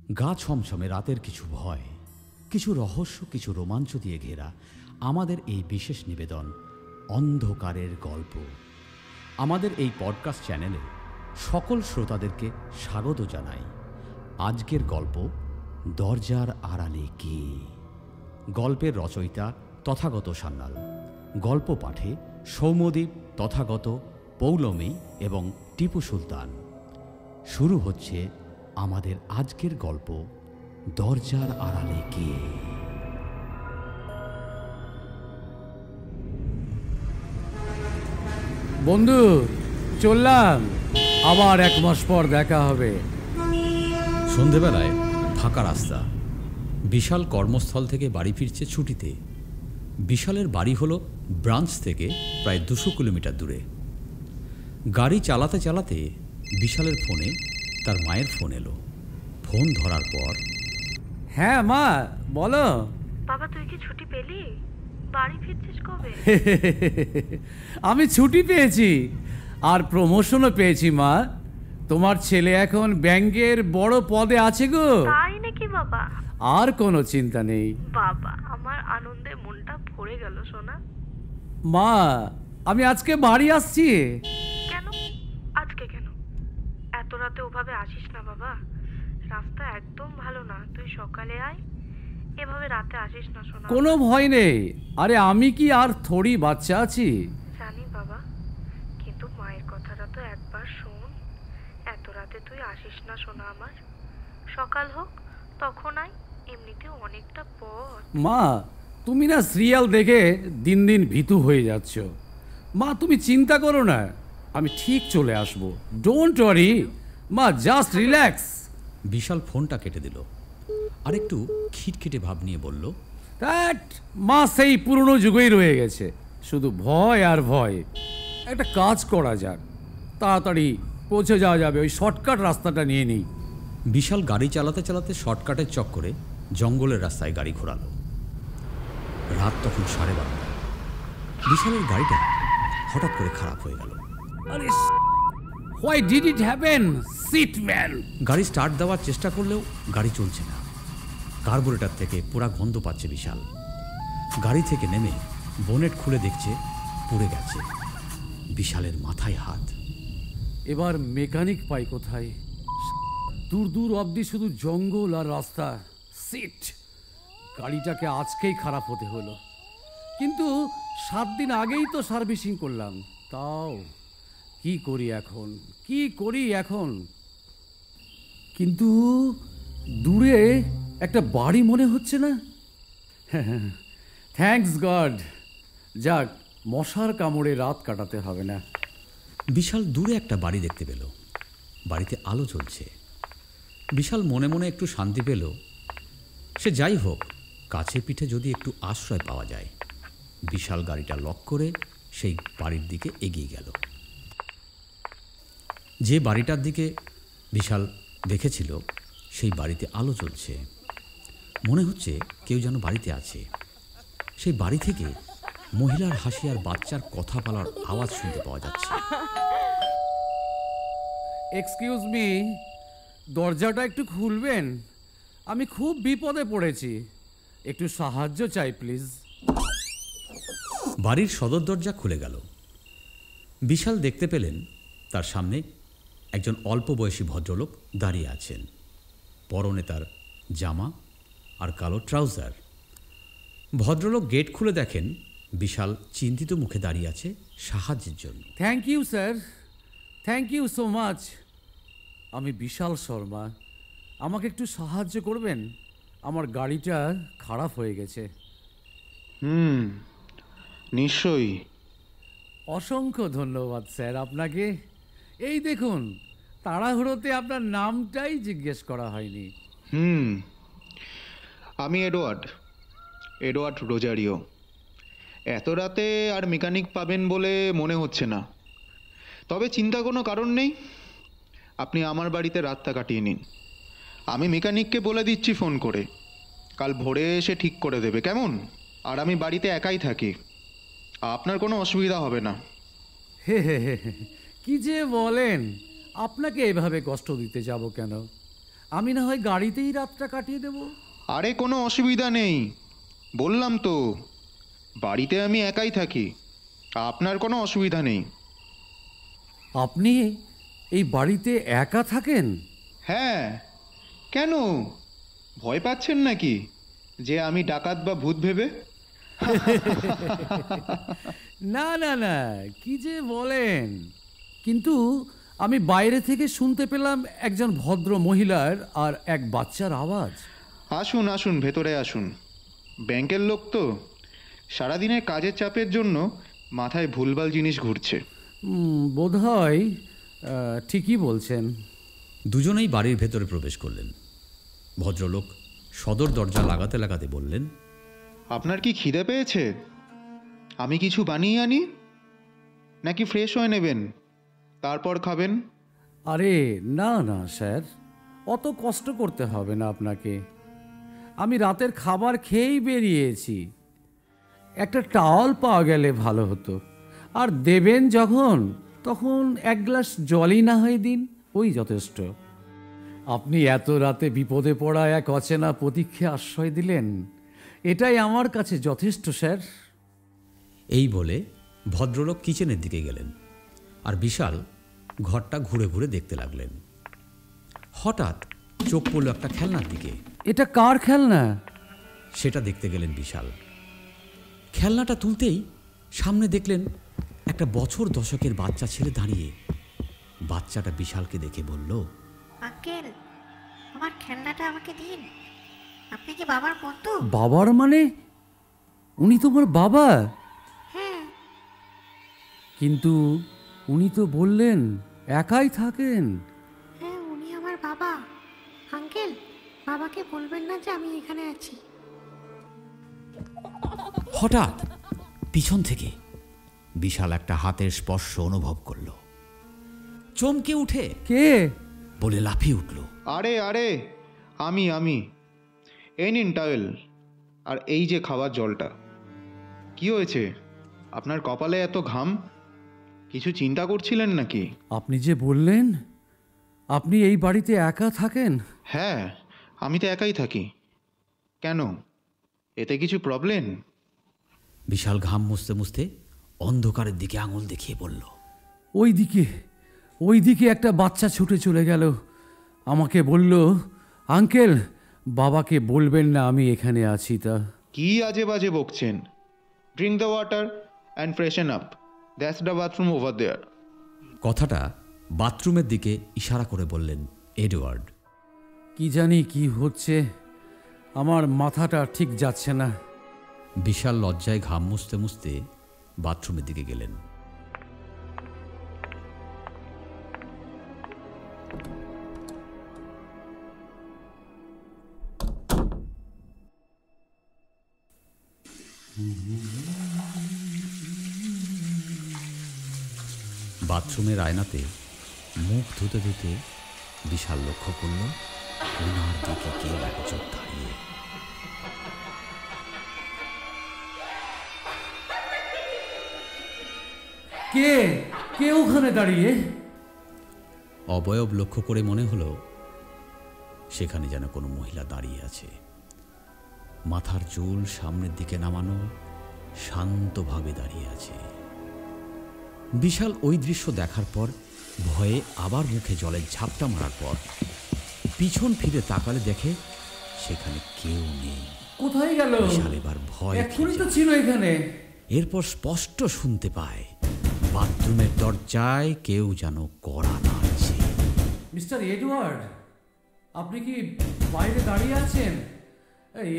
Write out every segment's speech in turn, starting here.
গা ছমছমে রাতের কিছু ভয়, কিছু রহস্য, কিছু রোমাঞ্চ দিয়ে ঘেরা আমাদের এই বিশেষ নিবেদন অন্ধকারের গল্প। আমাদের এই পডকাস্ট চ্যানেলে সকল শ্রোতাদেরকে স্বাগত জানাই। আজকের গল্প দরজার আড়ালে কে। গল্পের রচয়িতা তথাগত সান্যাল, গল্প পাঠে সৌম্যদীপ, তথাগত, পৌলমী এবং টিপু সুলতান। শুরু হচ্ছে আমাদের আজকের গল্প দরজার আড়ালে কে। বন্ধু, চললাম, আবার 1 মাস পর দেখা হবে। সন্ধেবেলায় ফাঁকা রাস্তা। বিশাল কর্মস্থল থেকে বাড়ি ফিরছে ছুটিতে। বিশালের বাড়ি হলো ব্রাঞ্চ থেকে প্রায় 200 কিলোমিটার দূরে। গাড়ি চালাতে চালাতে বিশালের ফোনে তার মায়ের ফোন এলো। ফোন ধরার পর, হ্যাঁ মা, বলো। বাবা, তুই কি ছুটি পেলি? বাড়ি ফিরছিস কবে? আমি ছুটি পেয়েছি আর প্রমোশনও পেয়েছি মা। তোমার ছেলে এখন ব্যাংকের বড় পদে আছে গো। তাই নাকি বাবা? আর কোনো চিন্তা নেই বাবা, আমার আনন্দে মনটা ভরে গেল সোনা। মা, আমি আজকে বাড়ি আসছি। কেন? আজকে কেন? এত রাতে ওভাবে আসিস না বাবা, রাস্তা একদম ভালো না। তুই সকালে আয়, এভাবে রাতে আসিস না সোনা। কোনো ভয় নেই। আরে আমি কি আর থোড়ি বাচ্চা আছি? জানি বাবা, কিন্তু মায়ের কথাটা তো একবার শোন। এত রাতে তুই আসিস না সোনা আমার। সকাল হোক তখন আয়, এমনিতেও অনেকটা পথ। মা, তুমি না সিরিয়াল দেখে দিন দিন ভীতু হয়ে যাচ্ছ। মা, তুমি চিন্তা করো না, আমি ঠিক চলে আসবো। ডোন্ট ওয়ারি মা, জাস্ট রিল্যাক্স। বিশাল ফোনটা কেটে দিল আর একটু খিটখিটে ভাব নিয়ে বলল, দ্যাট মা সেই পুরনো যুগেই রয়ে গেছে, শুধু ভয় আর ভয়। একটা কাজ করা যাক, তাড়াতাড়ি পৌঁছে যাওয়া যাবে, ওই শর্টকাট রাস্তাটা নিয়ে নিই। বিশাল গাড়ি চালাতে চালাতে শর্টকাটের চক্করে জঙ্গলের রাস্তায় গাড়ি ঘোরালো। রাত তখন 12:30। বিশালের গাড়িটা হঠাৎ করে খারাপ হয়ে গেল। আরে why did it happen? Shit man. গাড়ি স্টার্ট দেওয়ার চেষ্টা করলেও গাড়ি চলছে না। কার্বোরেটর থেকে পোড়া গন্ধ পাচ্ছে বিশাল। গাড়ি থেকে নেমে বোনেট খুলে দেখছে পুড়ে গেছে। বিশালের মাথায় হাত। এবার মেকানিক পাই কোথায়? দূর দূর অবধি শুধু জঙ্গল আর রাস্তা। সিট, গাড়িটাকে আজকেই খারাপ হতে হলো। কিন্তু 7 দিন আগেই তো সার্ভিসিং করলাম। তাও কি করি এখন, কি করি এখন? কিন্তু দূরে একটা বাড়ি মনে হচ্ছে না? থ্যাঙ্কস গড, যাক, মশার কামড়ে রাত কাটাতে হবে না। বিশাল দূরে একটা বাড়ি দেখতে পেল। বাড়িতে আলো জ্বলছে। বিশাল মনে মনে একটু শান্তি পেল। সে যাই হোক, কাছে পিঠে যদি একটু আশ্রয় পাওয়া যায়। বিশাল গাড়িটা লক করে সেই বাড়ির দিকে এগিয়ে গেল। যে বাড়িটার দিকে বিশাল দেখেছিল সেই বাড়িতে আলো জ্বলছে। মনে হচ্ছে কেউ যেন বাড়িতে আছে। সেই বাড়ি থেকে মহিলার হাসি আর বাচ্চার কথা বলার আওয়াজ শুনতে পাওয়া যাচ্ছে। এক্সকিউজ মি, দরজাটা একটু খুলবেন? আমি খুব বিপদে পড়েছি, একটু সাহায্য চাই প্লিজ। বাড়ির সদর দরজা খুলে গেল। বিশাল দেখতে পেলেন তার সামনে একজন অল্প বয়সী ভদ্রলোক দাঁড়িয়ে আছেন। পরনে তার জামা আর কালো ট্রাউজার। ভদ্রলোক গেট খুলে দেখেন বিশাল চিন্তিত মুখে দাঁড়িয়ে আছে সাহায্যের জন্য। Thank you sir, thank you so much. আমি বিশাল শর্মা, আমাকে একটু সাহায্য করবেন? আমার গাড়িটা খারাপ হয়ে গেছে। নিশ্চয়ই। অসংখ্য ধন্যবাদ স্যার আপনাকে। এই দেখুন, তাড়াহুড়োতে আপনার নামটাই জিজ্ঞেস করা হয়নি। আমি এডওয়ার্ড রোজারিও। এত রাতে আর মেকানিক পাবেন বলে মনে হচ্ছে না, তবে চিন্তা কোনো কারণ নেই। আপনি আমার বাড়িতে রাতটা কাটিয়ে নিন। আমি মেকানিককে বলে দিচ্ছি ফোন করে, কাল ভোরে এসে ঠিক করে দেবে, কেমন? আর আমি বাড়িতে একাই থাকি, আপনার কোনো অসুবিধা হবে না। হে, কি যে বলেন, আপনাকে এভাবে কষ্ট দিতে যাব কেন? আমি না হয় গাড়িতেই রাতটা কাটিয়ে দেব। আরে কোনো অসুবিধা নেই, বললাম তো বাড়িতে আমি একাই থাকি, আপনার কোনো অসুবিধা নেই। আপনি এই বাড়িতে একা থাকেন? হ্যাঁ, কেন ভয় পাচ্ছেন নাকি যে আমি ডাকাত বা ভূত ভেবে? না না না, কি যে বলেন। কিন্তু আমি বাইরে থেকে শুনতে পেলাম একজন ভদ্র মহিলার আর এক বাচ্চার আওয়াজ। আসুন আসুন, ভেতরে আসুন। ব্যাংকের লোক তো, সারাদিনের কাজের চাপের জন্য মাথায় ভুলভাল জিনিস ঘুরছে। বোধহয় ঠিকই বলছেন। দুজনেই বাড়ির ভেতরে প্রবেশ করলেন। ভদ্রলোক সদর দরজা লাগাতে লাগাতে বললেন, আপনার কি খিদে পেয়েছে? আমি কিছু বানিয়ে আনি, নাকি ফ্রেশ হয়ে নেবেন তারপর খাবেন? আরে না না স্যার, অত কষ্ট করতে হবে না আপনাকে। আমি রাতের খাবার খেয়েই বেরিয়েছি। একটা টাওয়াল পাওয়া গেলে ভালো হতো। আর দেবেন যখন, তখন এক গ্লাস জলই না হয় দিন, ওই যথেষ্ট। আপনি এত রাতে বিপদে পড়া এক অচেনা প্রতীক্ষে আশ্রয় দিলেন, এটাই আমার কাছে যথেষ্ট স্যার। এই বলে ভদ্রলোক কিচেনের দিকে গেলেন আর বিশাল ঘরটা ঘুরে ঘুরে দেখতে লাগলেন। হঠাৎ চোখ পড়ল একটা খেলনার দিকে। এটা কার খেলনা? সেটা দেখতে গেলেন বিশাল। খেলনাটা তুলতেই সামনে দেখলেন একটা বছর দশকের বাচ্চা ছেলে দাঁড়িয়ে। বাচ্চাটা বিশালকে দেখে বলল, আঙ্কেল, আমার খেলনাটা আমাকে দিন। আপনি কি বাবার বন্ধু? বাবার মানে? উনি তোমার বাবা? হ্যাঁ। কিন্তু উনি তো বললেন একাই থাকেন। হ্যাঁ, উনি আমার বাবা। আঙ্কেল, বাবাকে বলবেন না যে আমি এখানে আছি। হঠাৎ পিছন থেকে বিশাল একটা হাতের স্পর্শ অনুভব করল। চমকে উঠে কে বলে লাফিয়ে উঠল, আরে আরে, আমি এই নিন টাওয়েল, আর এই যে খাবার জলটা। কি হয়েছে আপনার কপালে এত ঘাম? কিছু চিন্তা করছিলেন নাকি? আপনি যে বললেন আপনি এই বাড়িতে একা থাকেন। হ্যাঁ, আমি তো একাই থাকি। কেন, এতে কিছু প্রবলেম? বিশাল ঘাম মুছতে মুছতে অন্ধকারের দিকে আঙুল দেখিয়ে বলল, ওই দিকে একটা বাচ্চা ছুটে চলে গেল। আমাকে বলল, আঙ্কেল, বাবাকে বলবেন না আমি এখানে আছি। তা কি আজে বাজে বকছেন? Drink the water and freshen up, that's the bathroom over there. কথাটা বাথরুমের দিকে ইশারা করে বললেন এডওয়ার্ড। কি জানি কি হচ্ছে, আমার মাথাটা ঠিক যাচ্ছে না। বিশাল লজ্জায় ঘাম মুছতে মুছতে বাথরুমের দিকে গেলেন। বাথরুমের আয়নাতে মুখ ধুতে ধুতে বিশাল লক্ষ্য করল ওনার দিকে কেউ একজন দাঁড়িয়ে। কে ওখানে দাঁড়িয়ে? অবয়ব লক্ষ্য করে মনে হলো সেখানে যেন কোনো মহিলা দাঁড়িয়ে আছে। মাথার চুল সামনের দিকে নামানো, শান্তভাবে দাঁড়িয়ে আছে। বিশাল ওই দৃশ্য দেখার পর ভয়ে আবার মুখে জলের ঝাপটা মারার পর পিছন ফিরে তাকালে দেখে সেখানে কেউ নেই। কোথায় গেল? বিশাল এবার ভয় এক্ষুনি তো ছিল এখানে। এরপর স্পষ্ট শুনতে পায় বাথরুমের দরজায় কেউ যেন কড়া নাড়ছে। মিস্টার এডওয়ার্ড, আপনি কি বাইরে দাঁড়িয়ে আছেন?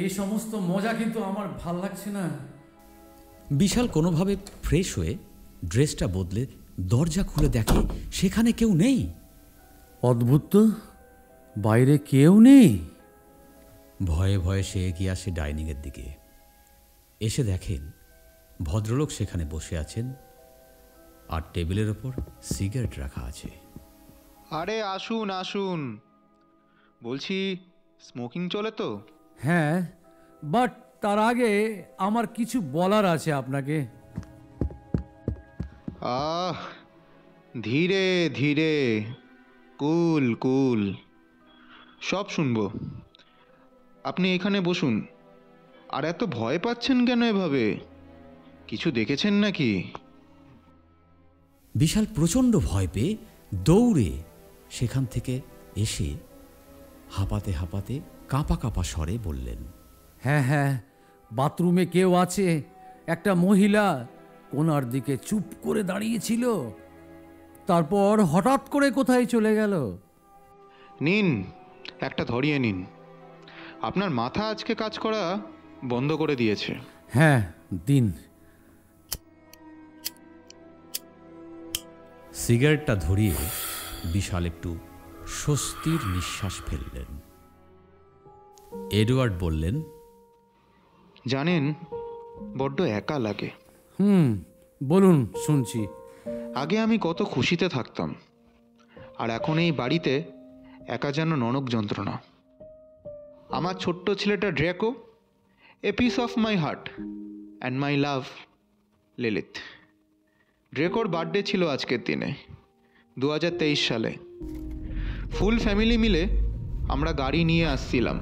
এই সমস্ত মজা কিন্তু আমার ভাল লাগছে না। বিশাল কোনোভাবে ফ্রেশ হয়ে ড্রেসটা বদলে দরজা খুলে দেখে সেখানে কেউ নেই। অদ্ভুত তো, বাইরে কেউ নেই। ভয়ে ভয়ে সে এগিয়ে আসে ডাইনিংয়ের দিকে। এসে দেখেন ভদ্রলোক সেখানে বসে আছেন আর টেবিলের ওপর সিগারেট রাখা আছে। আরে আসুন আসুন, বলছি স্মোকিং চলে তো? হ্যাঁ, বাট তার আগে আমার কিছু বলার আছে আপনাকে। ধীরে ধীরে, কুল কুল। সব শুনবো। আপনি এখানে বসুন। আর এত ভয় পাচ্ছেন কেন এভাবে? কিছু দেখেছেন নাকি? বিশাল প্রচণ্ড ভয় পেয়ে দৌড়ে সেখান থেকে এসে হাঁপাতে হাঁপাতে কাঁপা কাঁপা স্বরে বললেন, হ্যাঁ হ্যাঁ, বাথরুমে কেউ আছে। একটা মহিলা কোণার দিকে চুপ করে দাঁড়িয়েছিল, তারপর হঠাৎ করে কোথায় চলে গেল। নিন, একটা ধরিয়ে নিন। আপনার মাথা আজকে কাজ করা বন্ধ করে দিয়েছে। হ্যাঁ দিন। সিগারেটটা ধরিয়ে বিশাল একটু স্বস্তির নিঃশ্বাস ফেললেন। এডওয়ার্ড বললেন, জানেন, বড্ড একা লাগে। বলুন, শুনছি। আগে আমি কত খুশিতে থাকতাম, আর এখন এই বাড়িতে একা যেন নরক যন্ত্রণা। আমার ছোট্ট ছেলেটা Draco, a piece of my heart and my love, Lilith. ড্রেকোর বার্থডে ছিল আজকের দিনে, 2023 সালে। ফুল ফ্যামিলি মিলে আমরা গাড়ি নিয়ে আসছিলাম।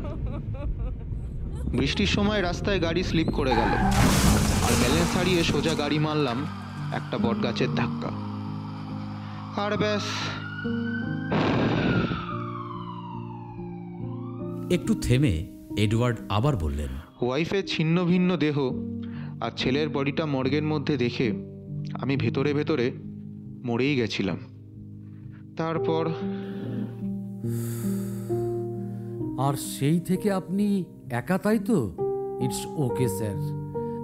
বৃষ্টির সময় রাস্তায় গাড়ি স্লিপ করে গেল, আর ব্যালেন্স হারিয়ে সোজা গাড়ি মারলাম একটা বটগাছের ধাক্কা। আর ব্যাস। একটু থেমে এডওয়ার্ড আবার বললেন, ওয়াইফের ছিন্ন ভিন্ন দেহ আর ছেলের বডিটা মর্গের মধ্যে দেখে আমি ভেতরে ভেতরে মরেই গেছিলাম। তারপর আর সেই থেকে আপনি একা, তাই তো? It's okay sir.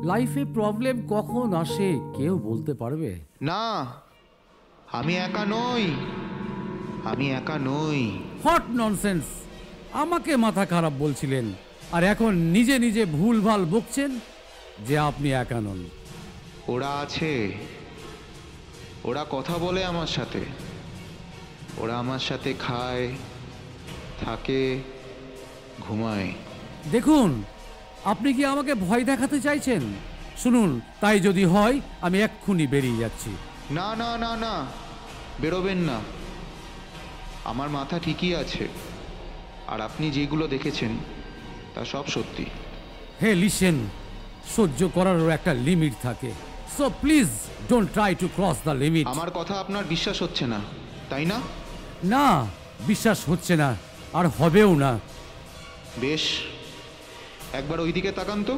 লাইফে প্রবলেম কখন আসে কেউ বলতে পারবে না, আমি একা নই, আমি একা নই। What nonsense! আমাকে মাথা খারাপ বলছিলেন, আর এখন নিজে নিজে ভুলভাল বকছেন যে আপনি একা নন। ওরা আছে, ওরা কথা বলে আমার সাথে, ওরা আমার সাথে খায়, থাকে, ঘুমায়। দেখুন, আপনি কি আমাকে ভয় দেখাতে চাইছেন? শুনুন, তাই যদি হয় আমি এক্ষুনি বেরিয়ে যাচ্ছি। না না না না, বেরোবেন না। আমার মাথা ঠিকই আছে, আর আপনি যেগুলো দেখেছেন তা সব সত্যি। হে লিসেন, সহ্য করারও একটা লিমিট থাকে। So please don't try to cross the limit. আমার কথা আপনার বিশ্বাস হচ্ছে না, তাই না? না, বিশ্বাস হচ্ছে না, আর হবেও না। বেশ, একবার ওইদিকে তাকান তো,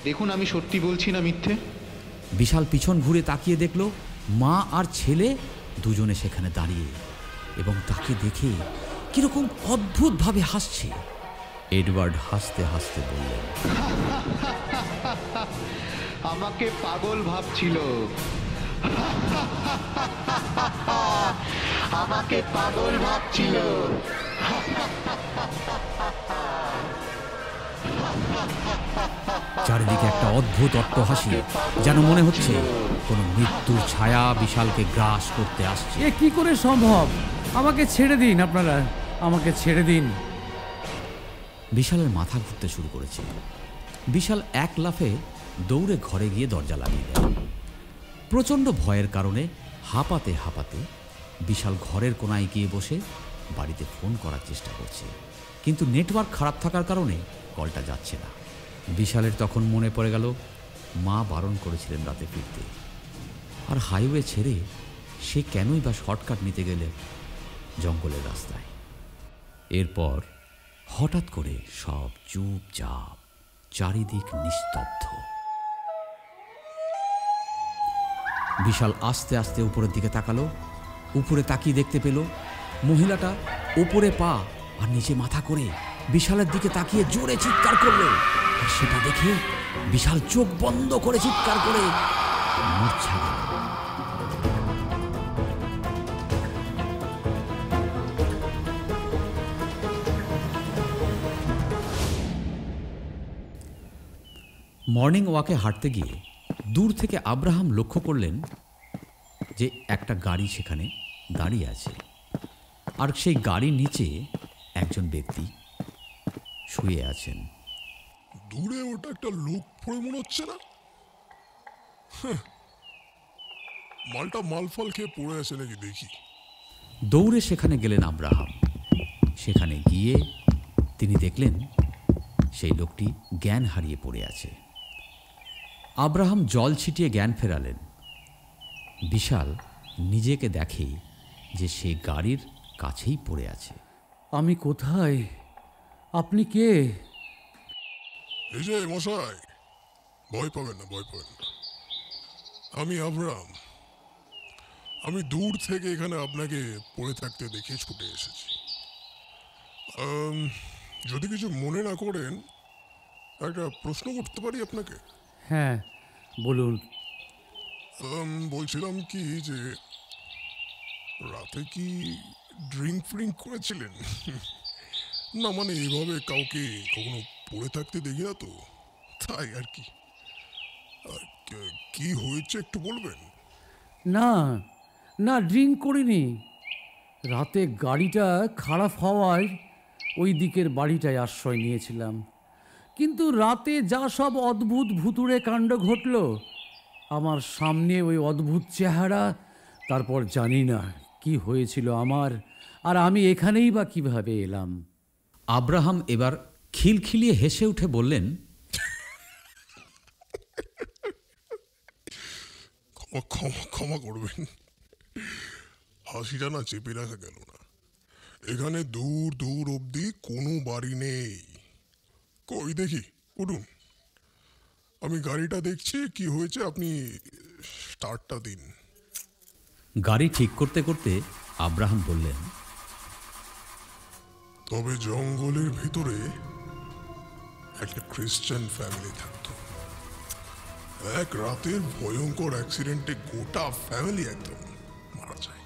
দেখুন আমি সত্যি বলছি না মিথ্যে। বিশাল পিছন ঘুরে তাকিয়ে দেখল মা আর ছেলে দুজনে সেখানে দাঁড়িয়ে, এবং তাকে দেখে কিরকম অদ্ভুতভাবে হাসছে। এডওয়ার্ড হাসতে হাসতে বললেন, আমাকে পাগল ভাবছিল, আমাকে পাগল ভাবছিল। চারিদিকে একটা অদ্ভুত অট্টহাসি, যেন মনে হচ্ছে কোনো মৃত্যুর ছায়া বিশালকে গ্রাস করতে আসছে। এ কি করে সম্ভব? আমাকে ছেড়ে দিন, আপনারা আমাকে ছেড়ে দিন। বিশালের মাথা ঘুরতে শুরু করেছে। বিশাল এক লাফে দৌড়ে ঘরে গিয়ে দরজা লাগিয়ে দেয়। প্রচণ্ড ভয়ের কারণে হাঁপাতে হাঁপাতে বিশাল ঘরের কোনায় গিয়ে বসে বাড়িতে ফোন করার চেষ্টা করছে, কিন্তু নেটওয়ার্ক খারাপ থাকার কারণে কলটা যাচ্ছে না। বিশালের তখন মনে পড়ে গেল মা বারণ করেছিলেন রাতে ফিরতে, আর হাইওয়ে ছেড়ে সে কেনই বা শর্টকাট নিতে গেলে জঙ্গলের রাস্তায়। এরপর হঠাৎ করে সব চুপচাপ, চারিদিক নিস্তব্ধ। বিশাল আস্তে আস্তে উপরের দিকে তাকালো। উপরে তাকিয়ে দেখতে পেল মহিলাটা উপরে পা আর নিচে মাথা করে বিশালের দিকে তাকিয়ে জোরে চিৎকার করলো। আর সেটা দেখে বিশাল চোখ বন্ধ করে চিৎকার করে মূর্ছা গেল। মর্নিং ওয়াকে হাঁটতে গিয়ে দূর থেকে আব্রাহাম লক্ষ্য করলেন যে একটা গাড়ি সেখানে দাঁড়িয়ে আছে, আর সেই গাড়ির নিচে একজন ব্যক্তি শুয়ে আছেন। দূরে ওটা একটা লোক পড়ে মনে হচ্ছে না? মালটা মালফল খেয়ে পড়ে আছে নাকি দেখি। দৌড়ে সেখানে গেলেন আব্রাহাম। সেখানে গিয়ে তিনি দেখলেন সেই লোকটি জ্ঞান হারিয়ে পড়ে আছে। আব্রাহাম জল ছিটিয়ে জ্ঞান ফেরালেন। বিশাল নিজেকে দেখে যে সে গাড়ির কাছেই পড়ে আছে। আমি কোথায়? আপনি কে? এই যে মশাই, ভয় পাবেন না, ভয় পাবেন না। আমি আব্রাহাম। আমি দূর থেকে এখানে আপনাকে পড়ে থাকতে দেখে ছুটে এসেছি। যদি কিছু মনে না করেন, একটা প্রশ্ন করতে পারি আপনাকে? হ্যাঁ, বলুন। বলছিলাম কি যে রাতে কি ড্রিঙ্ক ফ্রিঙ্ক করেছিলেন? না মানে এইভাবে কাউকে কখনো পড়ে থাকতে দেখি না তো, তাই আর কি। কি হয়েছে একটু বলবেন? না না, ড্রিঙ্ক করিনি। রাতে গাড়িটা খারাপ হওয়ায় ওই দিকের বাড়িটায় আশ্রয় নিয়েছিলাম। কিন্তু রাতে যা সব অদ্ভুত ভুতুড়ে কাণ্ড ঘটল, আমার সামনে ওই অদ্ভুত চেহারা, তারপর জানি না কি হয়েছিল আমার, আর আমি এখানেই বা কিভাবে এলাম। আব্রাহাম এবার খিলখিলিয়ে হেসে উঠে বললেন, ক্ষমা করবেন, হাসিটা না চেপে রাখা গেল না। এখানে দূর দূর অবধি কোনো বাড়ি নেই। কই দেখি, উঠুন। আমি গাড়িটা দেখছি, কি হয়েছে আপনি স্টার্টটা দিন। গাড়ি ঠিক করতে করতে আব্রাহাম বললেন, তবে জঙ্গলের ভিতরে একটা খ্রিস্টান ফ্যামিলি থাকতো। এক রাতের ভয়ঙ্কর অ্যাক্সিডেন্টে গোটা ফ্যামিলি একদম মারা যায়।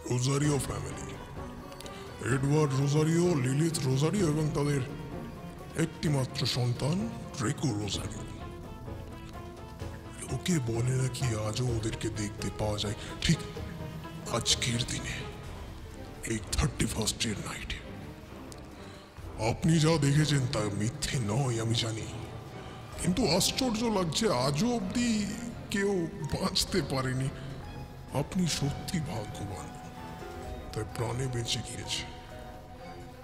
রোজারিও ফ্যামিলি, এডওয়ার্ড রোজারিও, লিলিথ রোজারিও এবং তাদের একটি মাত্র সন্তান ড্রেকো রোজারিও। লোকে বলে নাকি আজও ওদেরকে দেখতে পাওয়া যায় ঠিক আজকের দিনে, এই 31st নাইটে। আপনি যা দেখেছেন তা মিথ্যে নয় আমি জানি, কিন্তু আশ্চর্য লাগছে আজও অবধি কেউ বাঁচতে পারেনি। আপনি সত্যি ভাগ্যবান, তাই প্রাণে বেঁচে গিয়েছে।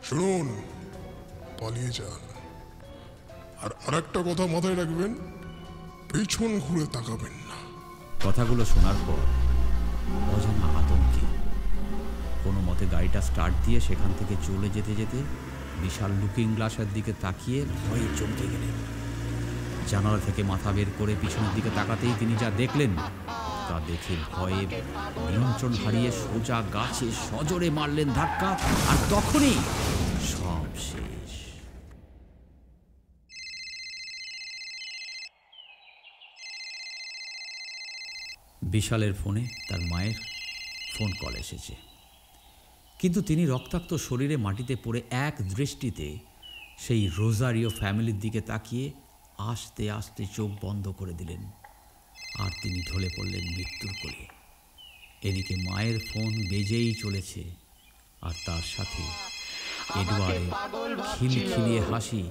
শুনুন, পালিয়ে যান। আর আরেকটা কথা মাথায় রাখবেন, পেছন ঘুরে তাকাবেন না। কথাগুলো শোনার পর অজানা আতঙ্কে কোনো মতে গাড়িটা স্টার্ট দিয়ে সেখান থেকে চলে যেতে যেতে বিশাল লুকিং গ্লাসের দিকে তাকিয়ে ভয়ে চমকে গেলেন। জানালা থেকে মাথা বের করে পিছনের দিকে তাকাতেই তিনি যা দেখলেন তা দেখে ভয়ে নিয়ন্ত্রণ হারিয়ে সোজা গাছে সজোরে মারলেন ধাক্কা, আর তখনই সব শেষ। বিশালের ফোনে তার মায়ের ফোন কল এসেছে, কিন্তু তিনি রক্তাক্ত শরীরে মাটিতে পড়ে এক দৃষ্টিতে সেই রোজারিও ফ্যামিলির দিকে তাকিয়ে আস্তে আস্তে চোখ বন্ধ করে দিলেন, আর তিনি ঢলে পড়লেন মৃত্যুর কোলে। এদিকে মায়ের ফোন বেজেই চলেছে, আর তার সাথে এডওয়ার্ডের খিলখিলিয়ে হাসি